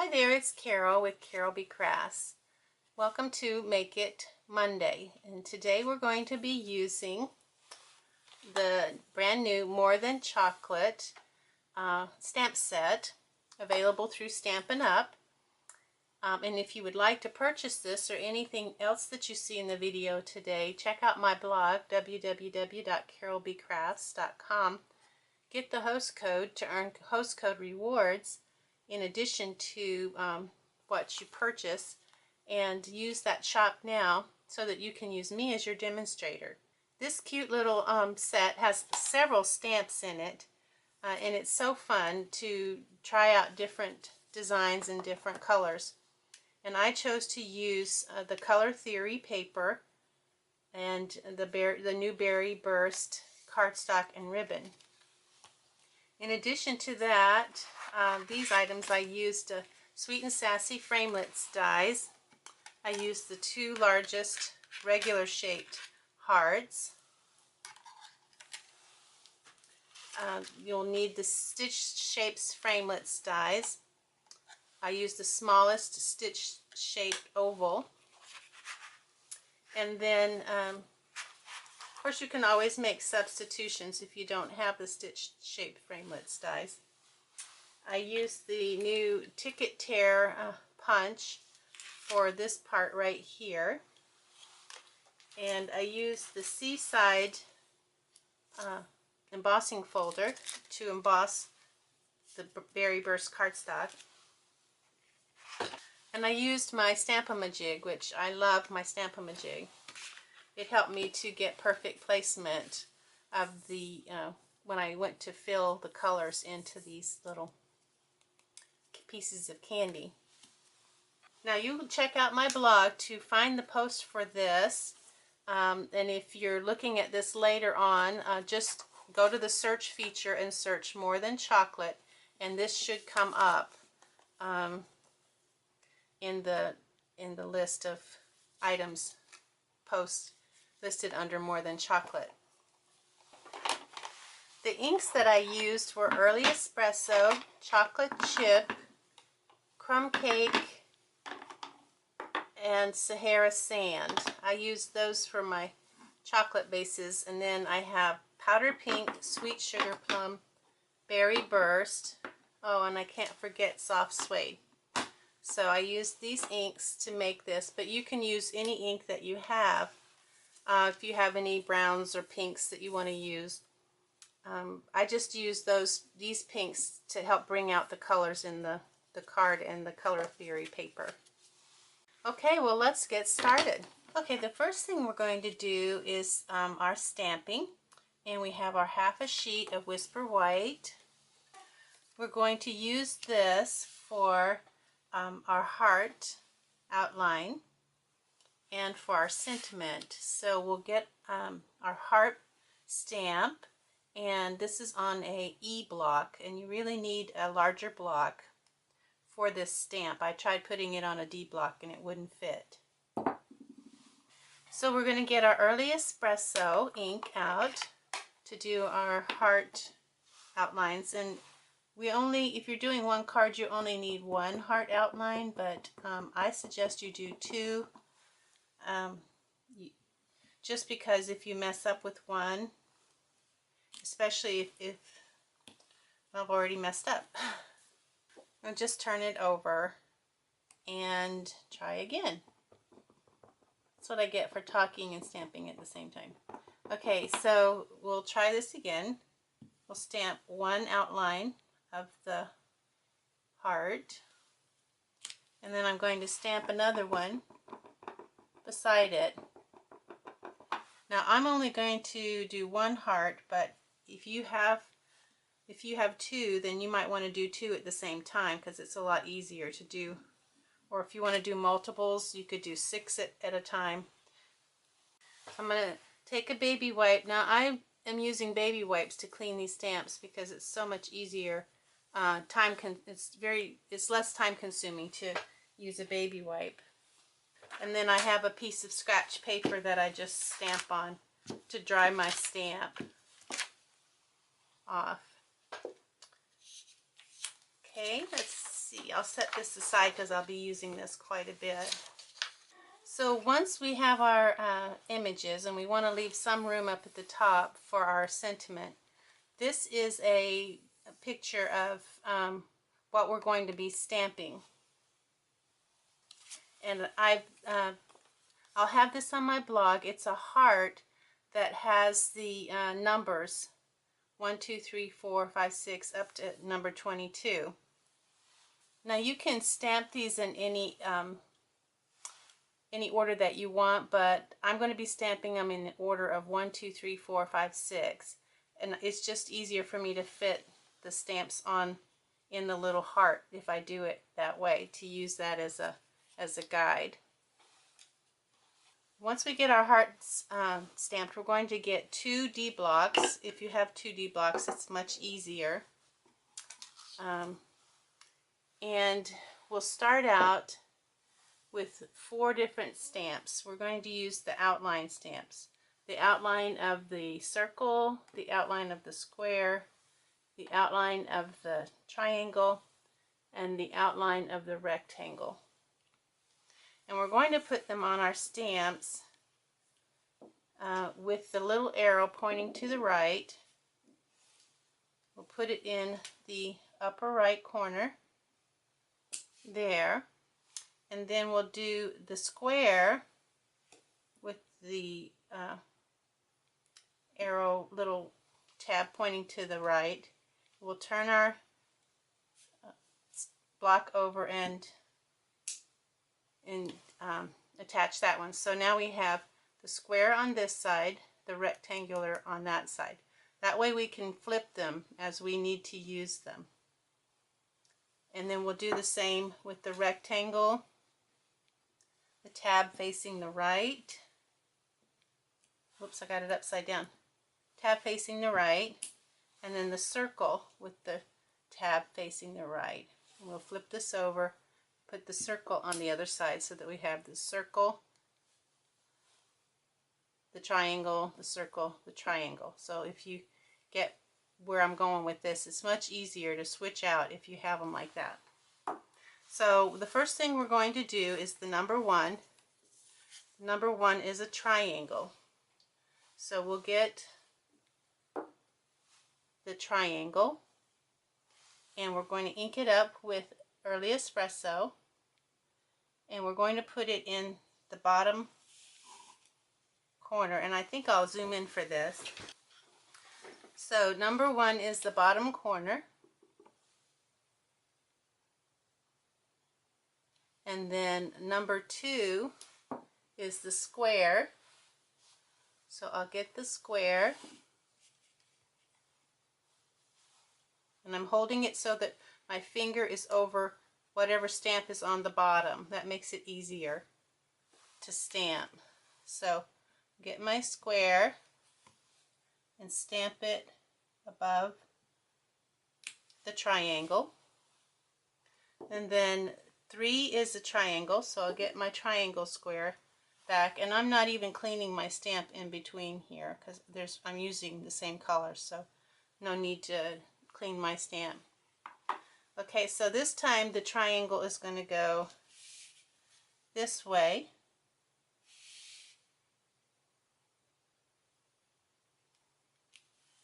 Hi there, it's Carol with Carol Be Crass. Welcome to Make It Monday, and today we're going to be using the brand new More Than Chocolate stamp set available through Stampin' Up. And if you would like to purchase this or anything else that you see in the video today, check out my blog www.carolbcrafts.com. Get the host code to earn host code rewards in addition to what you purchase, and use that shop now so that you can use me as your demonstrator. This cute little set has several stamps in it, and it's so fun to try out different designs in different colors. And I chose to use the Color Theory paper and the new Berry Burst cardstock and ribbon. In addition to that, these items I used Sweet and Sassy Framelits dies. I used the two largest regular shaped hearts. You'll need the Stitch Shapes Framelits dies. I used the smallest stitch shaped oval. And then of course, you can always make substitutions if you don't have the stitch shaped Framelits dies. I used the new Ticket Tear punch for this part right here. And I used the Seaside embossing folder to emboss the Berry Burst cardstock. And I used my Stampin' which I love my Stampin' It helped me to get perfect placement of the, when I went to fill the colors into these little pieces of candy. Now you can check out my blog to find the post for this, and if you're looking at this later on, just go to the search feature and search More Than Chocolate, and this should come up in the list of items posts listed under More Than Chocolate. The inks that I used were Early Espresso, Chocolate Chip, Crumb Cake, and Sahara Sand. I used those for my chocolate bases, and then I have Powder Pink, Sweet Sugar Plum, Berry Burst, oh, and I can't forget Soft Suede. So I used these inks to make this, but you can use any ink that you have. If you have any browns or pinks that you want to use. I just use these pinks to help bring out the colors in the card and the Color Theory paper. Okay, well, let's get started. Okay, the first thing we're going to do is our stamping, and we have our half a sheet of Whisper White. We're going to use this for our heart outline and for our sentiment. So we'll get our heart stamp, and this is on a E block, and you really need a larger block for this stamp. I tried putting it on a D block and it wouldn't fit. So we're going to get our Early Espresso ink out to do our heart outlines, and if you're doing one card, you only need one heart outline, but I suggest you do two, just because if you mess up with one, especially if I've already messed up, I'll just turn it over and try again. That's what I get for talking and stamping at the same time. Okay, so we'll try this again. We'll stamp one outline of the heart, and then I'm going to stamp another one beside it. Now I'm only going to do one heart, but if you have two, then you might want to do two at the same time because it's a lot easier to do. Or if you want to do multiples, you could do 6 at a time. I'm going to take a baby wipe. Now I am using baby wipes to clean these stamps because it's so much easier. It's less time consuming to use a baby wipe. And then I have a piece of scratch paper that I just stamp on to dry my stamp off. Okay, let's see. I'll set this aside because I'll be using this quite a bit. So once we have our images and we want to leave some room up at the top for our sentiment, this is a picture of what we're going to be stamping. And I'll have this on my blog. It's a heart that has the numbers 1, 2, 3, 4, 5, 6 up to number 22. Now you can stamp these in any order that you want, but I'm going to be stamping them in the order of 1, 2, 3, 4, 5, 6. And it's just easier for me to fit the stamps on in the little heart if I do it that way, to use that as a guide. Once we get our hearts stamped, we're going to get 2 D blocks. If you have 2 D blocks, it's much easier. And we'll start out with 4 different stamps. We're going to use the outline stamps. The outline of the circle, the outline of the square, the outline of the triangle, and the outline of the rectangle. And we're going to put them on our stamps with the little arrow pointing to the right. We'll put it in the upper right corner there, and then we'll do the square with the arrow little tab pointing to the right. We'll turn our block over and attach that one. So now we have the square on this side, the rectangular on that side. That way we can flip them as we need to use them. And then we'll do the same with the rectangle, the tab facing the right. Whoops, I got it upside down. Tab facing the right, and then the circle with the tab facing the right. And we'll flip this over, put the circle on the other side so that we have the circle, the triangle, the circle, the triangle. So if you get where I'm going with this, it's much easier to switch out if you have them like that. So the first thing we're going to do is the number 1. Number 1 is a triangle. So we'll get the triangle, and we're going to ink it up with Early Espresso, and we're going to put it in the bottom corner, and I think I'll zoom in for this. So number 1 is the bottom corner, and then number 2 is the square. So I'll get the square, and I'm holding it so that my finger is over whatever stamp is on the bottom. That makes it easier to stamp. So get my square and stamp it above the triangle. And then 3 is a triangle, so I'll get my triangle square back, and I'm not even cleaning my stamp in between here because I'm using the same color, so no need to clean my stamp. Okay, so this time the triangle is going to go this way,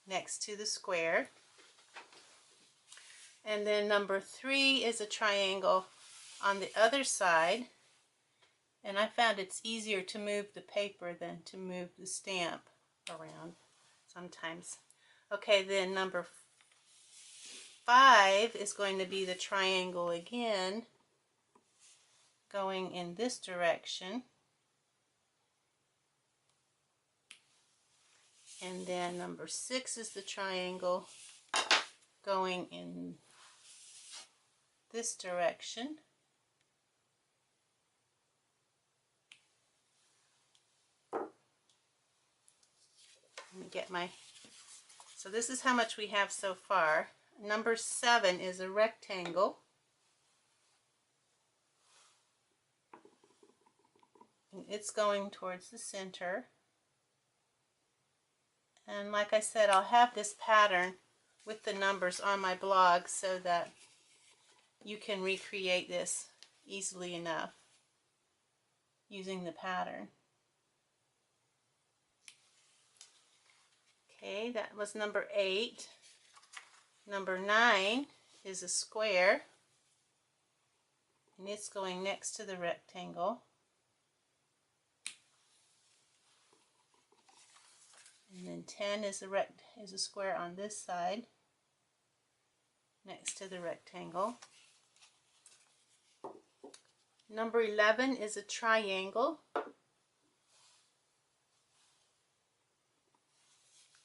next to the square. And then number 3 is a triangle on the other side, and I found it's easier to move the paper than to move the stamp around sometimes. Okay, then number 5 is going to be the triangle again, going in this direction. And then number 6 is the triangle going in this direction. Let me get my, so this is how much we have so far. Number 7 is a rectangle. And it's going towards the center. And like I said, I'll have this pattern with the numbers on my blog so that you can recreate this easily enough using the pattern. Okay, that was number 8. Number 9 is a square, and it's going next to the rectangle. And then 10 is a square on this side next to the rectangle. Number 11 is a triangle,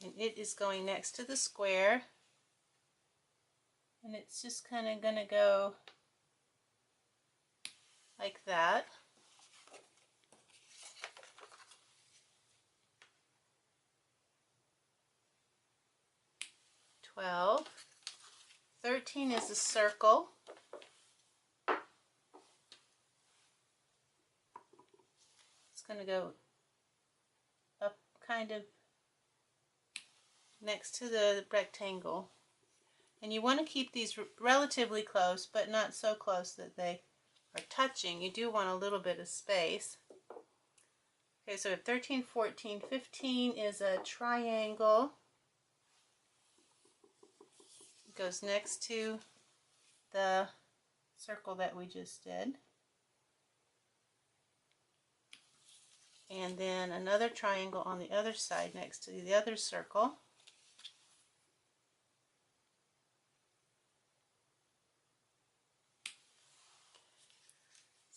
and it is going next to the square, and it's just kind of going to go like that. "12. 13 is a circle. It's going to go up kind of next to the rectangle. And you want to keep these relatively close, but not so close that they are touching. You do want a little bit of space. Okay, so we have 13, 14, 15 is a triangle. It goes next to the circle that we just did. And then another triangle on the other side next to the other circle.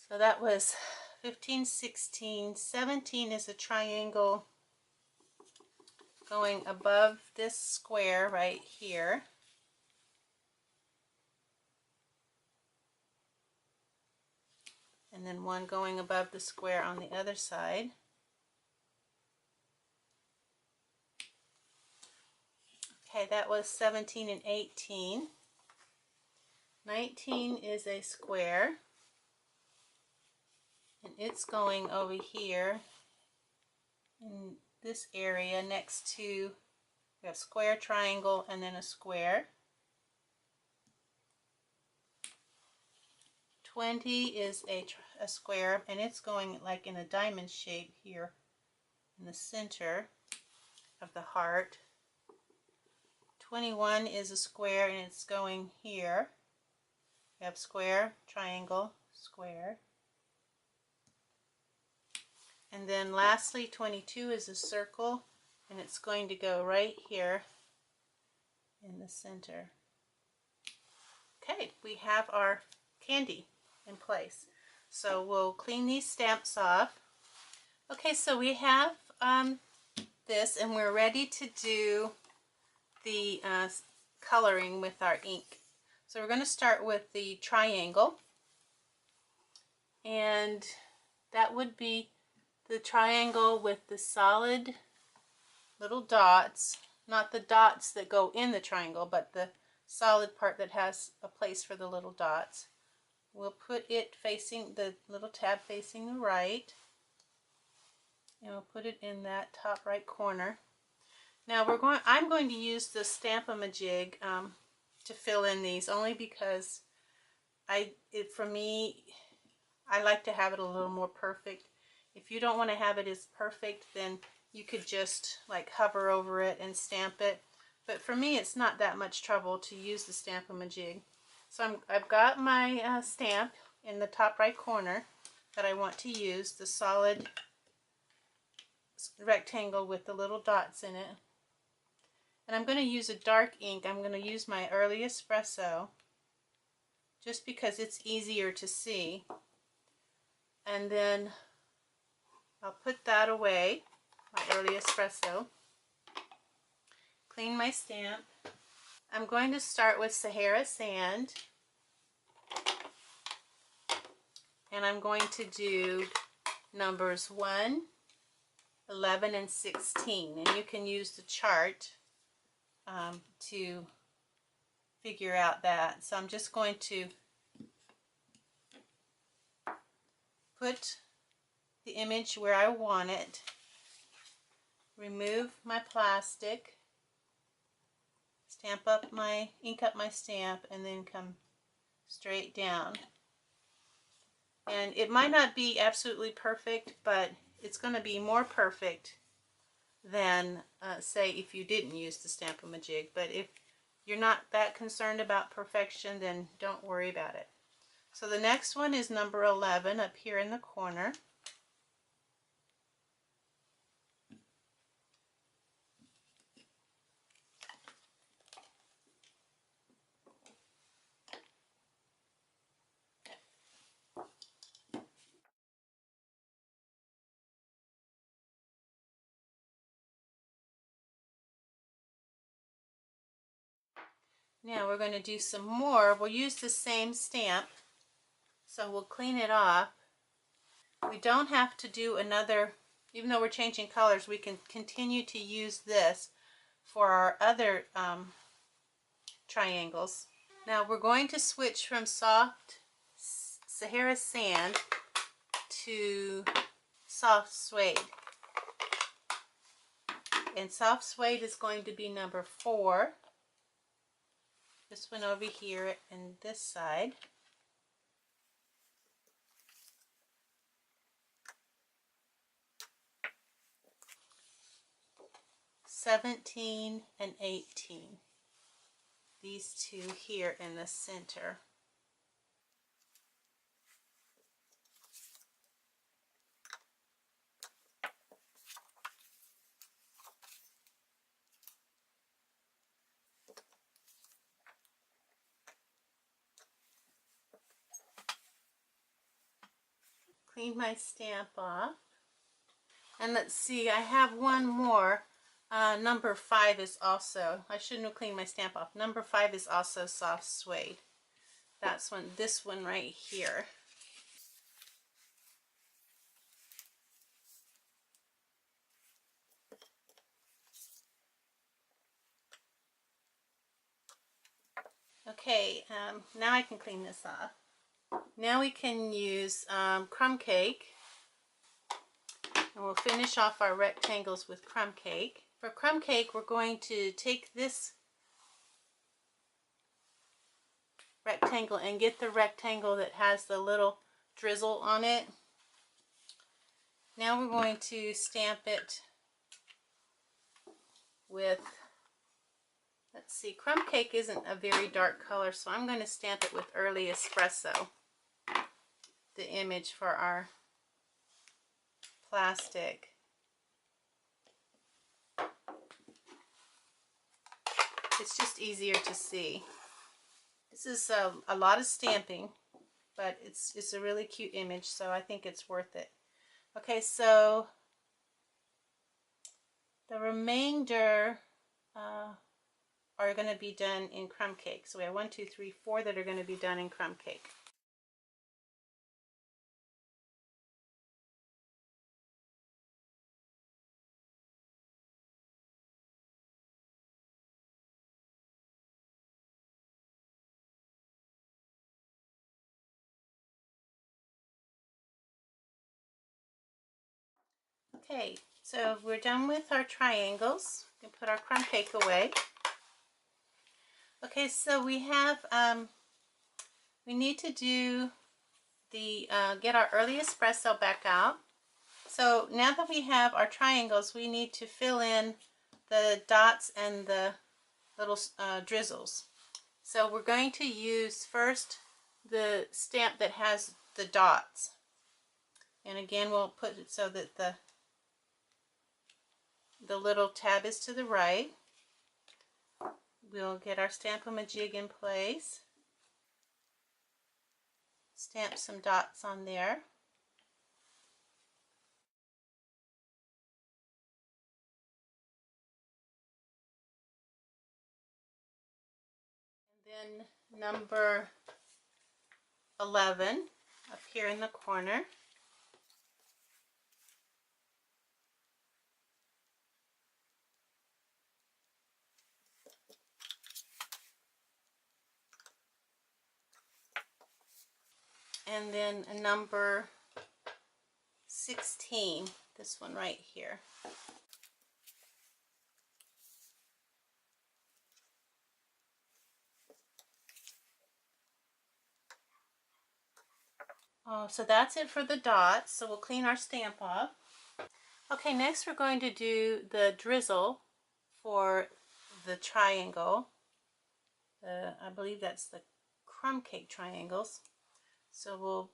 So that was 15, 16, 17 is a triangle going above this square right here. And then one going above the square on the other side. Okay, that was 17 and 18. 19 is a square, and it's going over here in this area next to a square, triangle, and then a square. 20 is a square, and it's going like in a diamond shape here in the center of the heart. 21 is a square, and it's going here. We have square, triangle, square. And then lastly, 22 is a circle, and it's going to go right here in the center. Okay, we have our candy in place. So we'll clean these stamps off. Okay, so we have this, and we're ready to do the coloring with our ink. So we're going to start with the triangle, and that would be the triangle with the solid little dots, not the dots that go in the triangle, but the solid part that has a place for the little dots. We'll put it facing, the little tab facing the right, and we'll put it in that top right corner. Now I'm going to use the Stampin' jig to fill in these, only because for me, I like to have it a little more perfect. If you don't want to have it as perfect, then you could just like hover over it and stamp it. But for me, it's not that much trouble to use the Stampin' jig. So I've got my stamp in the top right corner that I want to use, the solid rectangle with the little dots in it. And I'm going to use a dark ink. I'm going to use my Early Espresso, just because it's easier to see. And then I'll put that away, my Early Espresso. Clean my stamp. I'm going to start with Sahara Sand. And I'm going to do numbers 1, 11, and 16. And you can use the chart to figure out that. So I'm just going to put the image where I want it, remove my plastic, ink up my stamp, and then come straight down. And it might not be absolutely perfect, but it's going to be more perfect than, say, if you didn't use the Stamp-O-Majig. But if you're not that concerned about perfection, then don't worry about it. So the next one is number 11 up here in the corner. Now we're going to do some more. We'll use the same stamp, so we'll clean it off. We don't have to do another, even though we're changing colors, we can continue to use this for our other triangles. Now we're going to switch from soft Sahara sand to soft suede. And soft suede is going to be number 4. This one over here and this side. (17) and 18. These two here in the center. Clean my stamp off. And let's see, I have one more. Number 5 is also, I shouldn't have cleaned my stamp off. Number 5 is also soft suede. That's this one right here. Okay, now I can clean this off. Now we can use crumb cake. And we'll finish off our rectangles with crumb cake. For crumb cake, we're going to take this rectangle and get the rectangle that has the little drizzle on it. Now we're going to stamp it with, let's see, crumb cake isn't a very dark color, so I'm going to stamp it with Early Espresso, the image for our plastic. It's just easier to see. This is a lot of stamping, but it's a really cute image, so I think it's worth it. Okay, so the remainder are going to be done in crumb cake. So we have 1, 2, 3, 4 that are going to be done in crumb cake. Okay, so we're done with our triangles. We can put our crumb cake away. Okay, so we have, we need to do the, get our Early Espresso back out. So now that we have our triangles, we need to fill in the dots and the little drizzles. So we're going to use first the stamp that has the dots. And again, we'll put it so that the little tab is to the right. We'll get our Stamp-O-Majig in place. Stamp some dots on there. And then number 11 up here in the corner. And then a number 16, this one right here. Oh, so that's it for the dots. So we'll clean our stamp off. Okay, next we're going to do the drizzle for the triangle. I believe that's the crumb cake triangles. So we'll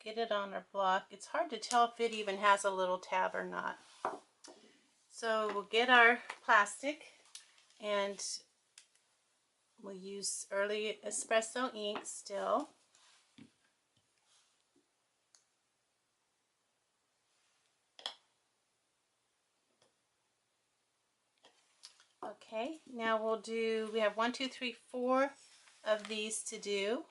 get it on our block. It's hard to tell if it even has a little tab or not. So we'll get our plastic and we'll use early espresso ink still. Okay, now we have 1, 2, 3, 4 of these to do.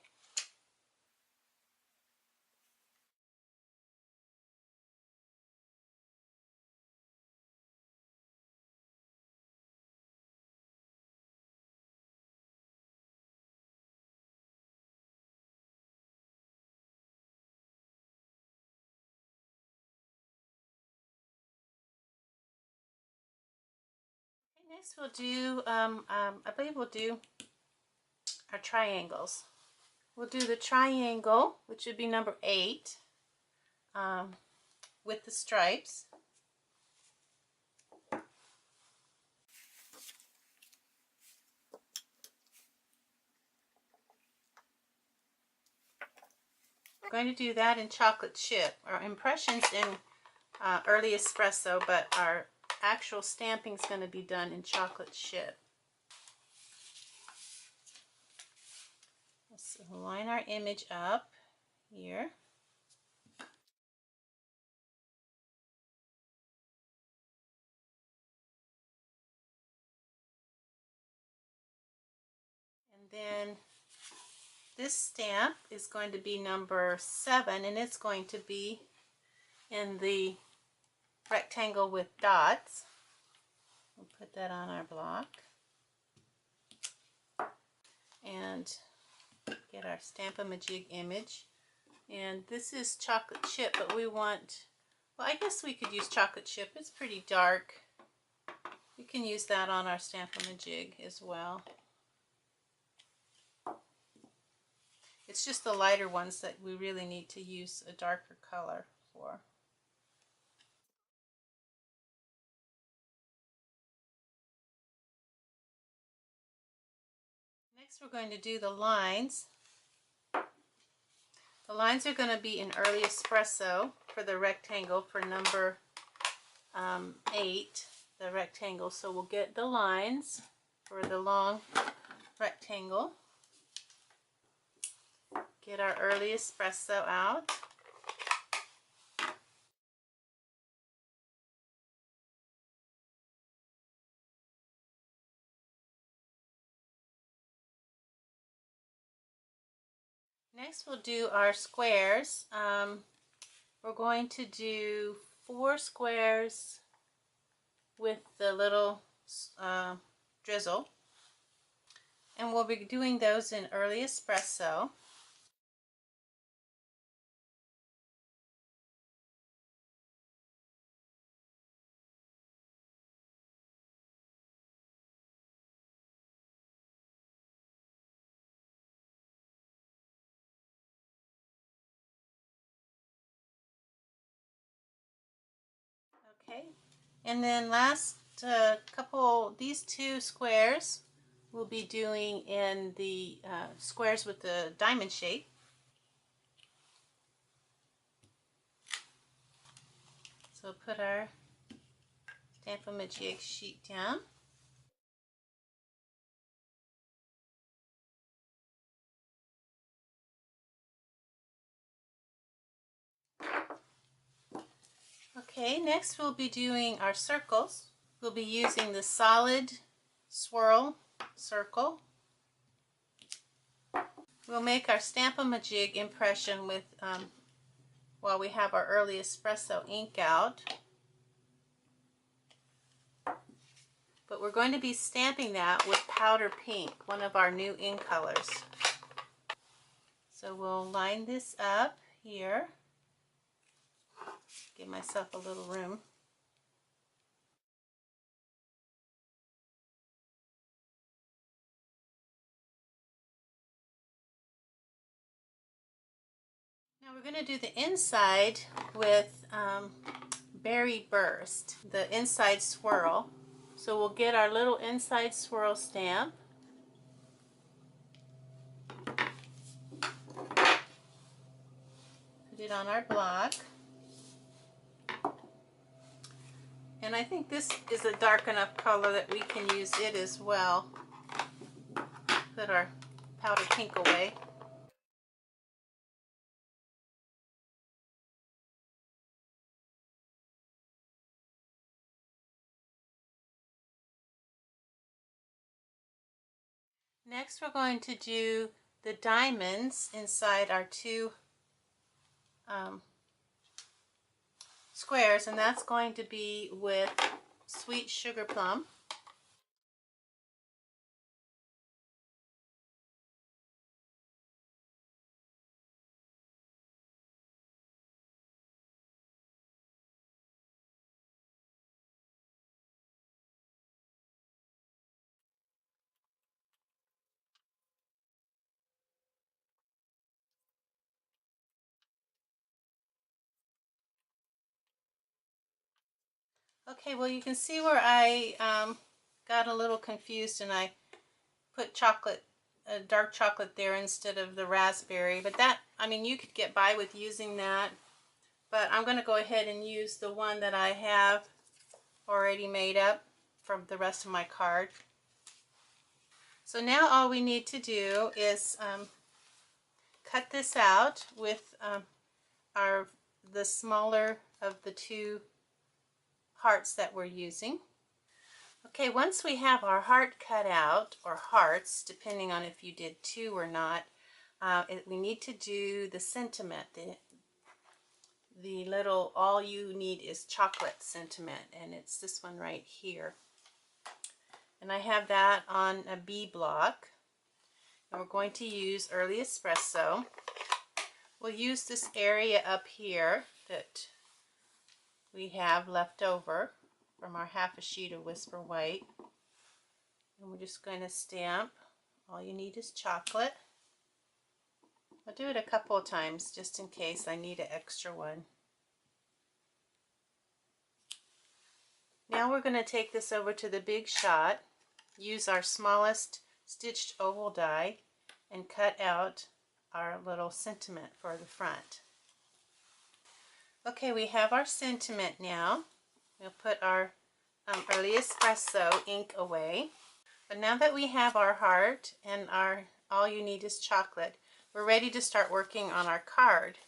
Okay, next we'll do, I believe we'll do our triangles. We'll do the triangle, which would be number 8, with the stripes. We're going to do that in chocolate chip. Our impressions in early espresso, but our actual stamping is going to be done in chocolate chip. Let's line our image up here. And then this stamp is going to be number 7, and it's going to be in the rectangle with dots. We'll put that on our block and get our Stamp-A-Majig image. And this is chocolate chip, but we want, well, I guess we could use chocolate chip. It's pretty dark. We can use that on our Stamp-A-Majig as well. It's just the lighter ones that we really need to use a darker color for. Next we're going to do the lines. The lines are going to be in early espresso for the rectangle for number 8, the rectangle. So we'll get the lines for the long rectangle. Get our early espresso out. Next we'll do our squares. We're going to do 4 squares with the little drizzle, and we'll be doing those in early espresso. Okay, and then last these 2 squares we'll be doing in the squares with the diamond shape. So put our Stamp-A-Majig sheet down. Okay, next we'll be doing our circles. We'll be using the solid swirl circle. We'll make our Stamp-A-Majig impression with while we have our early espresso ink out. But we're going to be stamping that with powder pink, one of our new ink colors. So we'll line this up here. Give myself a little room. Now We're going to do the inside with Berry Burst, the inside swirl. So we'll get our little inside swirl stamp. Put it on our block. And I think this is a dark enough color that we can use it as well. Put our powder pink away. Next we're going to do the diamonds inside our two squares, and that's going to be with Sweet Sugar Plum. Okay, well you can see where I got a little confused and I put chocolate, dark chocolate there instead of the raspberry, but that, I mean, you could get by with using that, but I'm going to go ahead and use the one that I have already made up from the rest of my card. So now all we need to do is cut this out with the smaller of the two hearts that we're using. Okay, once we have our heart cut out, or hearts, depending on if you did two or not, we need to do the sentiment, the little all you need is chocolate sentiment, and it's this one right here. And I have that on a B block, and we're going to use Early Espresso. We'll use this area up here that we have left over from our half a sheet of Whisper White, and we're just going to stamp all you need is chocolate. I'll do it a couple of times just in case I need an extra one. Now we're going to take this over to the Big Shot, use our smallest stitched oval die, and cut out our little sentiment for the front. Okay, we have our sentiment now. We'll put our Early Espresso ink away. But now that we have our heart and our all you need is chocolate, we're ready to start working on our card.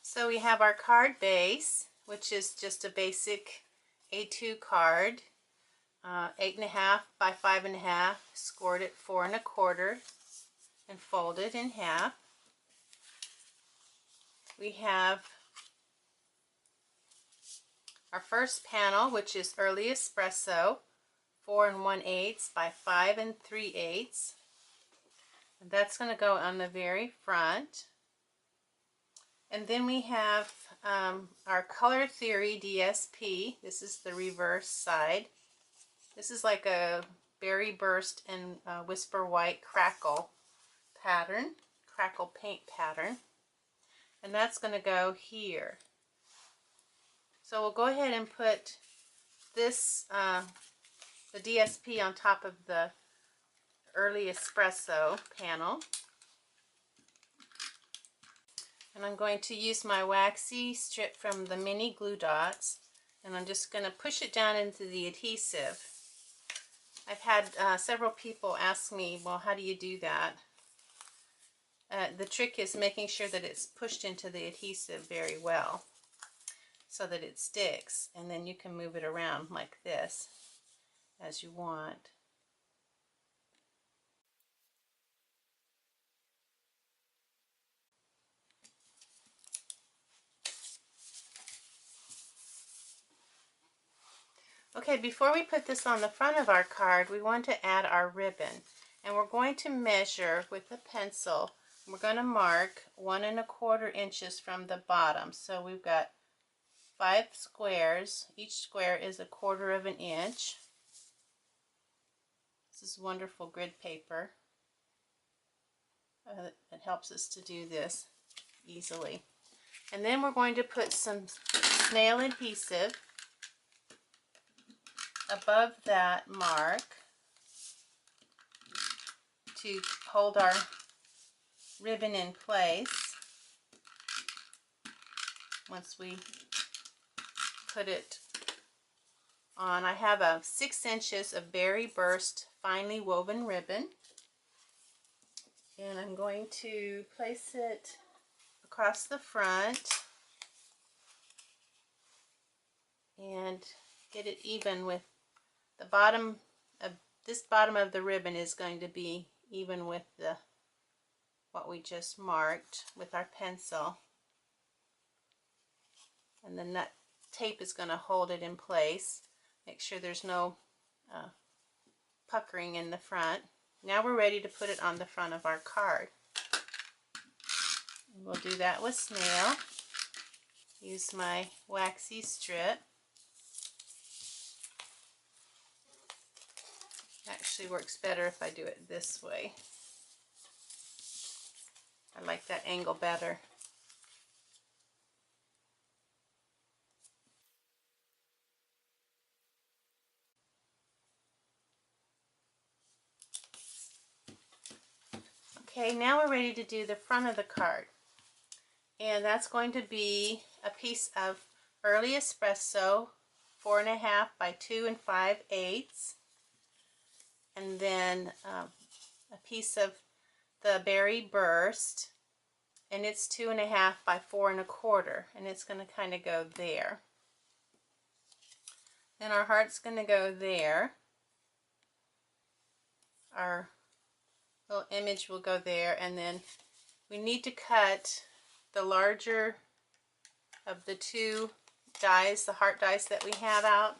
So we have our card base, which is just a basic A2 card, 8.5 by 5.5, scored at 4 1/4, and folded in half. We have our first panel, which is Early Espresso, 4 1/8 by 5 3/8, and that's going to go on the very front. And then we have our Color Theory DSP. This is the reverse side. This is like a Berry Burst and Whisper White crackle pattern, crackle paint pattern, and that's going to go here. So we'll go ahead and put this, the DSP on top of the Early Espresso panel. And I'm going to use my waxy strip from the mini glue dots, and I'm just going to push it down into the adhesive. I've had several people ask me, well, how do you do that? The trick is making sure that it's pushed into the adhesive very well so that it sticks, and then you can move it around like this as you want. Okay, before we put this on the front of our card, we want to add our ribbon, and we're going to measure with a pencil. We're going to mark 1 1/4 inches from the bottom. So we've got 5 squares. Each square is 1/4 of an inch. This is wonderful grid paper. It helps us to do this easily. And then we're going to put some snail adhesive above that mark to hold our ribbon in place once we put it on. I have a 6 inches of berry burst finely woven ribbon, and I'm going to place it across the front and get it even with the bottom of this bottom of the ribbon is going to be even with the what we just marked with our pencil, and then that tape is going to hold it in place. Make sure there's no puckering in the front. Now we're ready to put it on the front of our card. And we'll do that with snail. Use my waxy strip. Actually works better if I do it this way. I like that angle better. Okay, now we're ready to do the front of the card. And that's going to be a piece of early espresso, 4.5 by 2 5/8, and then a piece of the berry burst, and it's 2.5 by 4 1/4, and it's going to kind of go there. Then our heart's going to go there. Our little image will go there, and then we need to cut the larger of the two dies, the heart dies that we have out.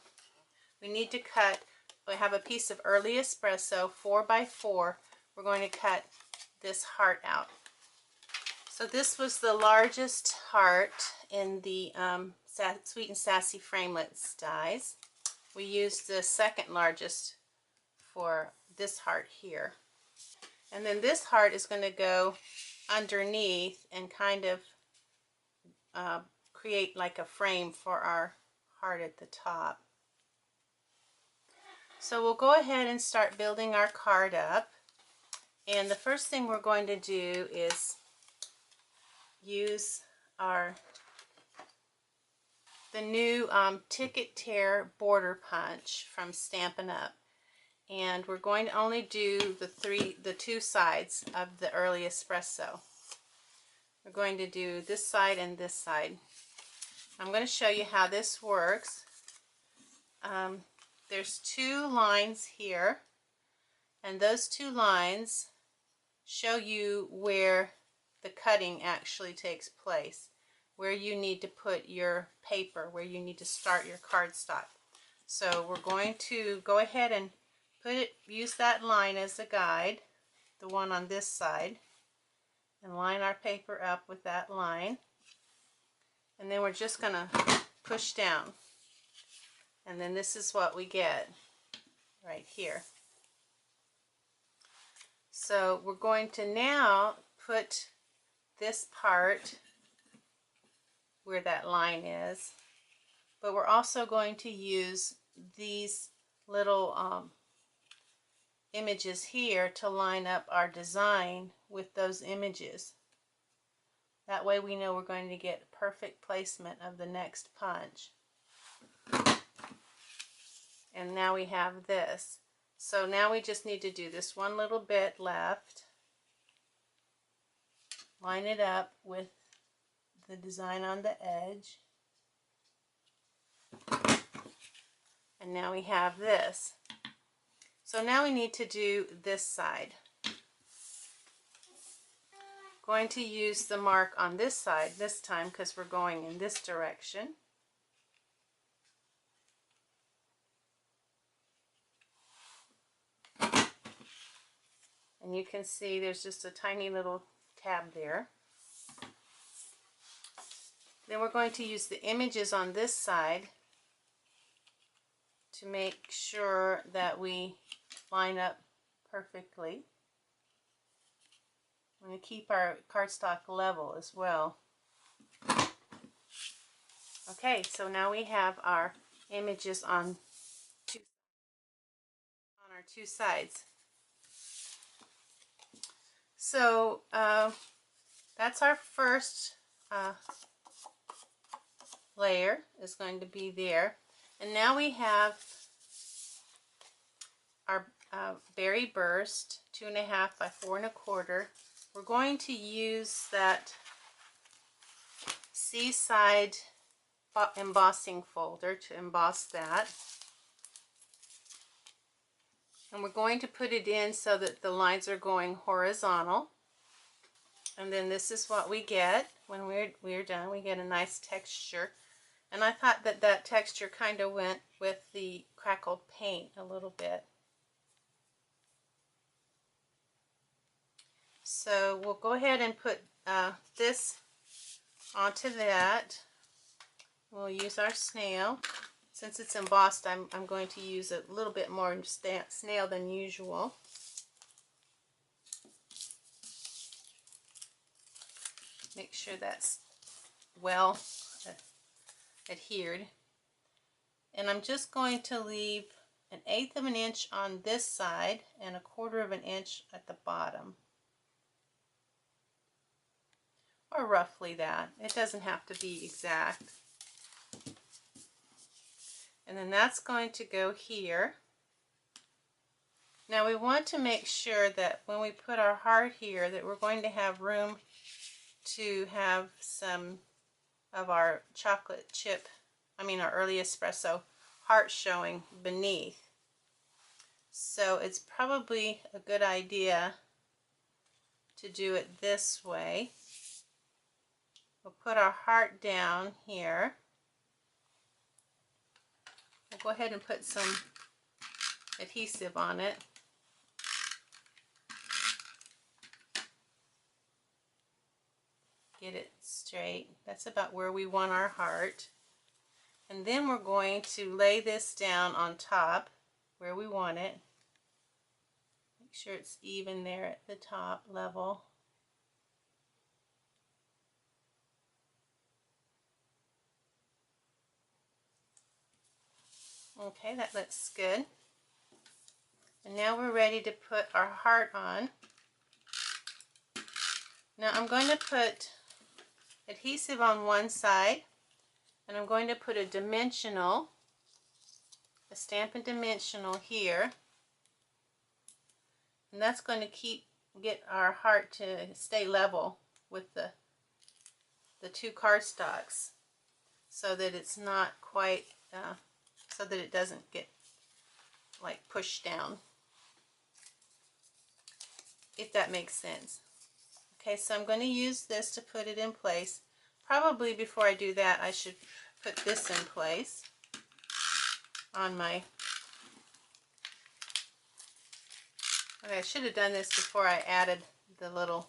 We need to cut, we have a piece of early espresso, 4 by 4. We're going to cut this heart out. So this was the largest heart in the Sweet and Sassy Framelits dies. We used the second largest for this heart here. And then this heart is going to go underneath and kind of create like a frame for our heart at the top. So we'll go ahead and start building our card up. And the first thing we're going to do is use the new Ticket Tear border punch from Stampin' Up. And we're going to only do the two sides of the early espresso. We're going to do this side and this side. I'm going to show you how this works. There's 2 lines here, and those 2 lines show you where the cutting actually takes place, where you need to put your paper, where you need to start your cardstock. So we're going to go ahead and use that line as a guide, the one on this side, and line our paper up with that line. And then we're just going to push down. And then this is what we get right here. So we're going to now put this part where that line is, but we're also going to use these little images here to line up our design with those images. That way we know we're going to get perfect placement of the next punch. And now we have this. So now we just need to do this one little bit left. Line it up with the design on the edge. And now we have this. So now we need to do this side. Going to use the mark on this side this time because we're going in this direction. And you can see there's just a tiny little tab there. Then we're going to use the images on this side to make sure that we line up perfectly. I'm going to keep our cardstock level as well. Okay, so now we have our images on our two sides. So that's our first layer is going to be there. And now we have our berry burst, 2.5 by 4 1/4. We're going to use that Seaside embossing folder to emboss that. And we're going to put it in so that the lines are going horizontal. And then this is what we get when we're done. We get a nice texture. And I thought that that texture kind of went with the crackled paint a little bit. So we'll go ahead and put this onto that. We'll use our snail. Since it's embossed, I'm going to use a little bit more snail than usual. Make sure that's well adhered. And I'm just going to leave 1/8 of an inch on this side and 1/4 of an inch at the bottom. Or roughly that. It doesn't have to be exact. And then that's going to go here. Now we want to make sure that when we put our heart here that we're going to have room to have some of our chocolate chip, our early espresso heart showing beneath. So it's probably a good idea to do it this way. We'll put our heart down here. We'll go ahead and put some adhesive on it. Get it straight. That's about where we want our heart. And then we're going to lay this down on top where we want it. Make sure it's even there at the top level. Okay, that looks good. And now we're ready to put our heart on. Now I'm going to put adhesive on one side, and I'm going to put a Stampin' dimensional here. And that's going to get our heart to stay level with the two cardstocks, so that it's not quite, so that it doesn't get like pushed down, if that makes sense. Okay, so I'm going to use this to put it in place. Probably before I do that, I should put this in place on my... Okay, I should have done this before I added the little...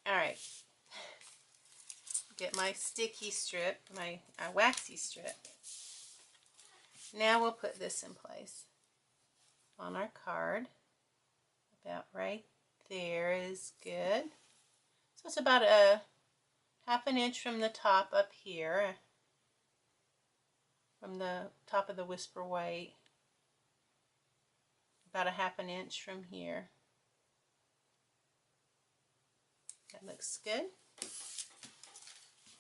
Alright, get my sticky strip, my waxy strip. Now we'll put this in place on our card. About right there is good. So it's about a 1/2 inch from the top up here, from the top of the whisper white. About a 1/2 inch from here. That looks good.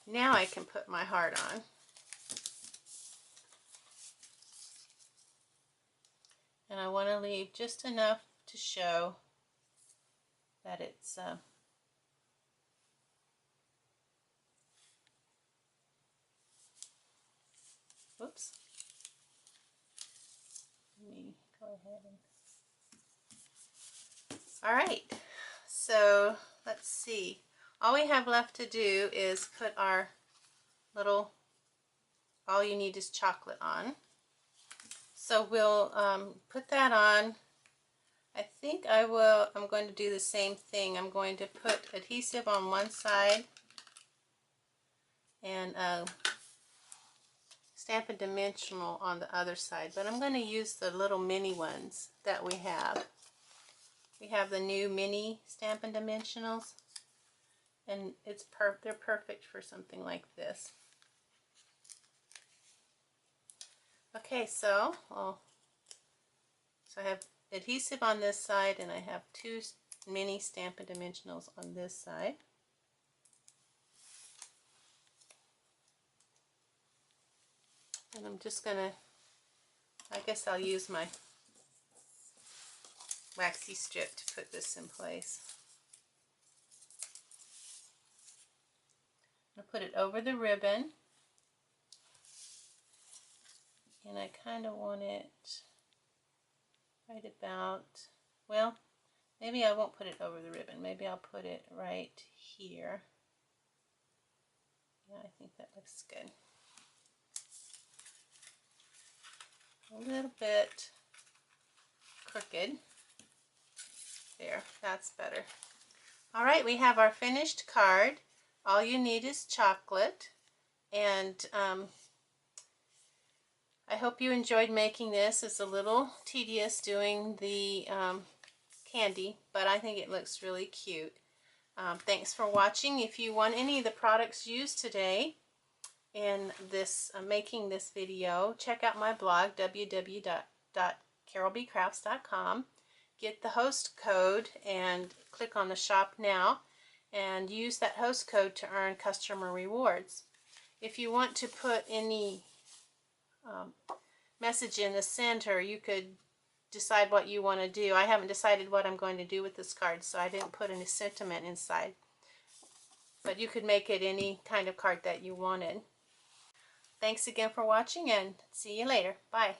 Now I can put my heart on. And I want to leave just enough to show that it's whoops. Let me go ahead and... Alright, so let's see. All we have left to do is put our little all you need is chocolate on. So we'll put that on. I think I'm going to do the same thing. I'm going to put adhesive on one side and Stampin' dimensional on the other side, but I'm going to use the little mini ones that we have. We have the new mini Stampin' Dimensionals, and they're perfect for something like this. Okay, so I have adhesive on this side, and I have 2 mini Stampin' Dimensionals on this side. And I'm just gonna, I guess I'll use my waxy strip to put this in place. I'll put it over the ribbon, and I kind of want it right about, well, maybe I won't put it over the ribbon. Maybe I'll put it right here. Yeah, I think that looks good. A little bit crooked. There, that's better. All right, we have our finished card. All you need is chocolate, and I hope you enjoyed making this. It's a little tedious doing the candy, but I think it looks really cute. Thanks for watching. If you want any of the products used today in this making this video, check out my blog, www.carolbcrafts.com. Get the host code and click on the shop now, and use that host code to earn customer rewards. If you want to put any message in the center, you could decide what you want to do. I haven't decided what I'm going to do with this card, so I didn't put any sentiment inside. But you could make it any kind of card that you wanted. Thanks again for watching, and see you later. Bye.